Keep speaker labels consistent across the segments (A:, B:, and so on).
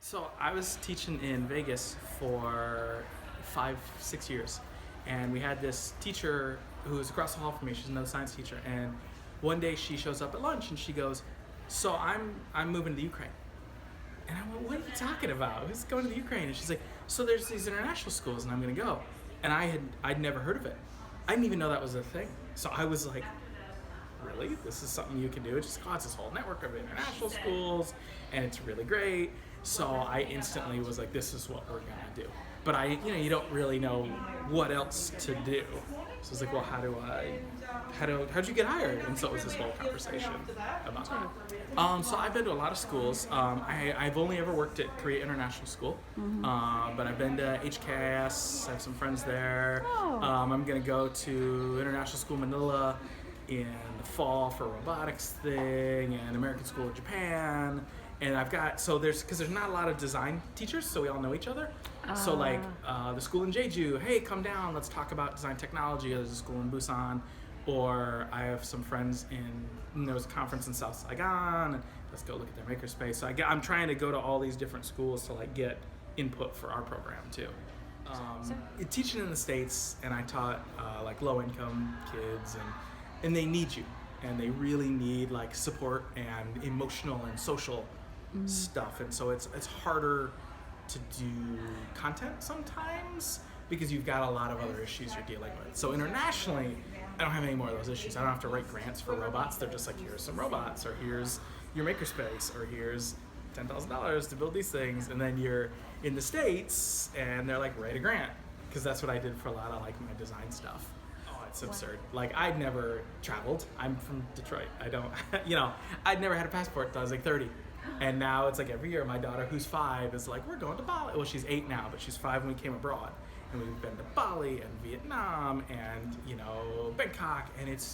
A: So I was teaching in Vegas for 5, 6 years, and we had this teacher who was across the hall from me. She's another science teacher, and one day she shows up at lunch and she goes, "So I'm moving to the Ukraine." And I went, "What are you talking about? Who's going to the Ukraine?" And she's like, "So there's these international schools, and I'm going to go." And I'd never heard of it. I didn't even know that was a thing. So I was like, really? This is something you can do? It's just, oh, it's this whole network of international schools, and it's really great. So I instantly was like, this is what we're gonna do. But you don't really know what else to do. So it's like, well, how'd you get hired? And so it was this whole conversation about that. So I've been to a lot of schools. I've only ever worked at Korea International School, but I've been to HKIS. I have some friends there.
B: Oh.
A: I'm gonna go to International School Manila in the fall for a robotics thing, and American School of Japan. And because there's not a lot of design teachers, so we all know each other. So like the school in Jeju, hey, come down, let's talk about design technology. There's a school in Busan, or I have some friends there was a conference in South Saigon, and let's go look at their makerspace. So I'm trying to go to all these different schools to like get input for our program too. Teaching in the States, and I taught like low income kids, and they need you, and they really need like support and emotional and social stuff, and so it's harder to do content sometimes because you've got a lot of other issues you're dealing with. So internationally, I don't have any more of those issues. I don't have to write grants for robots. They're just like, here's some robots, or here's your makerspace, or here's $10,000 to build these things. And then you're in the States and they're like, write a grant, because that's what I did for a lot of like my design stuff. It's absurd. Like, I'd never traveled. I'm from Detroit. I'd never had a passport until I was like 30. And now it's like every year my daughter, who's 5, is like, we're going to Bali. Well, she's 8 now, but she's 5 when we came abroad. And we've been to Bali and Vietnam and, Bangkok. And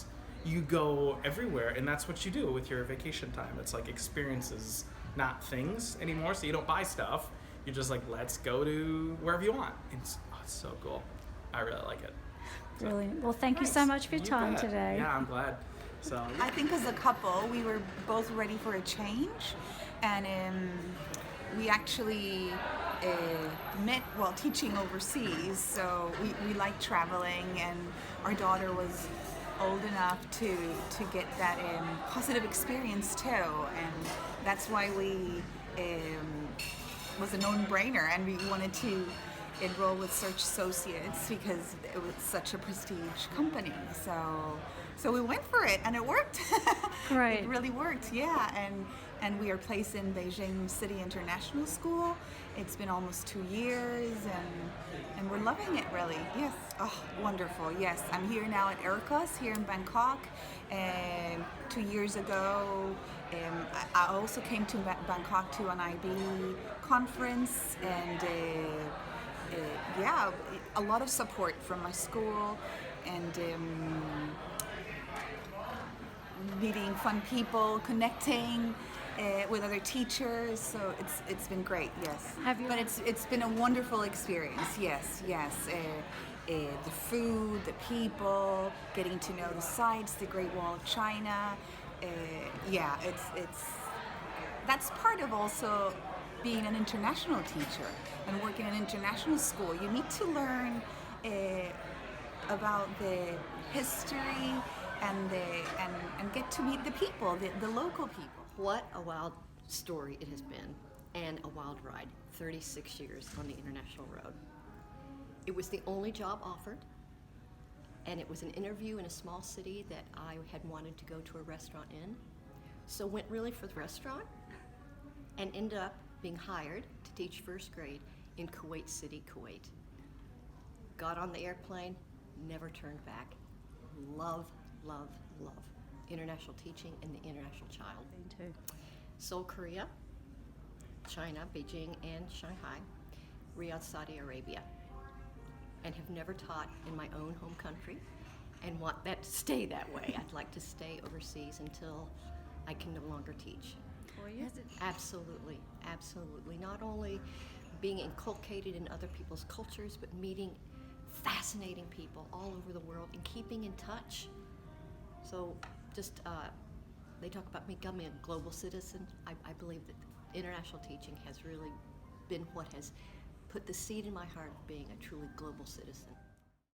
A: you go everywhere. And that's what you do with your vacation time. It's like experiences, not things anymore. So you don't buy stuff. You're just like, let's go to wherever you want. It's so cool. I really like it.
B: Brilliant. Well, thank you so much for your time today.
A: Yeah, I'm glad. So
C: I think as a couple, we were both ready for a change, and we actually met while teaching overseas. So we like traveling, and our daughter was old enough to get that positive experience too, and that's why we was a no-brainer, and we wanted to enroll with Search Associates because it was such a prestige company. So we went for it, and it worked.
B: Great.
C: It really worked, yeah. And we are placed in Beijing City International School. It's been almost 2 years, and we're loving it, really. Yes. Oh, wonderful. Yes. I'm here now at Earcos here in Bangkok. 2 years ago, I also came to Bangkok to an IB conference, and a lot of support from my school, and meeting fun people, connecting with other teachers. So it's been great. Yes. But it's been a wonderful experience. Yes. The food, the people, getting to know the sites, the Great Wall of China. It's that's part of also being an international teacher and working in an international school. You need to learn about the history and get to meet the people, the local people.
D: What a wild story it has been, and a wild ride. 36 years on the international road. It was the only job offered, and it was an interview in a small city that I had wanted to go to a restaurant in. So went really for the restaurant, and ended up being hired to teach first grade in Kuwait City, Kuwait. Got on the airplane, never turned back. Love, love, love international teaching and the international child.
B: Me too.
D: Seoul, Korea, China, Beijing, and Shanghai, Riyadh, Saudi Arabia, and have never taught in my own home country, and want that to stay that way. I'd like to stay overseas until I can no longer teach. Absolutely, absolutely. Not only being inculcated in other people's cultures, but meeting fascinating people all over the world and keeping in touch. So just, they talk about becoming a global citizen. I believe that international teaching has really been what has put the seed in my heart of being a truly global citizen.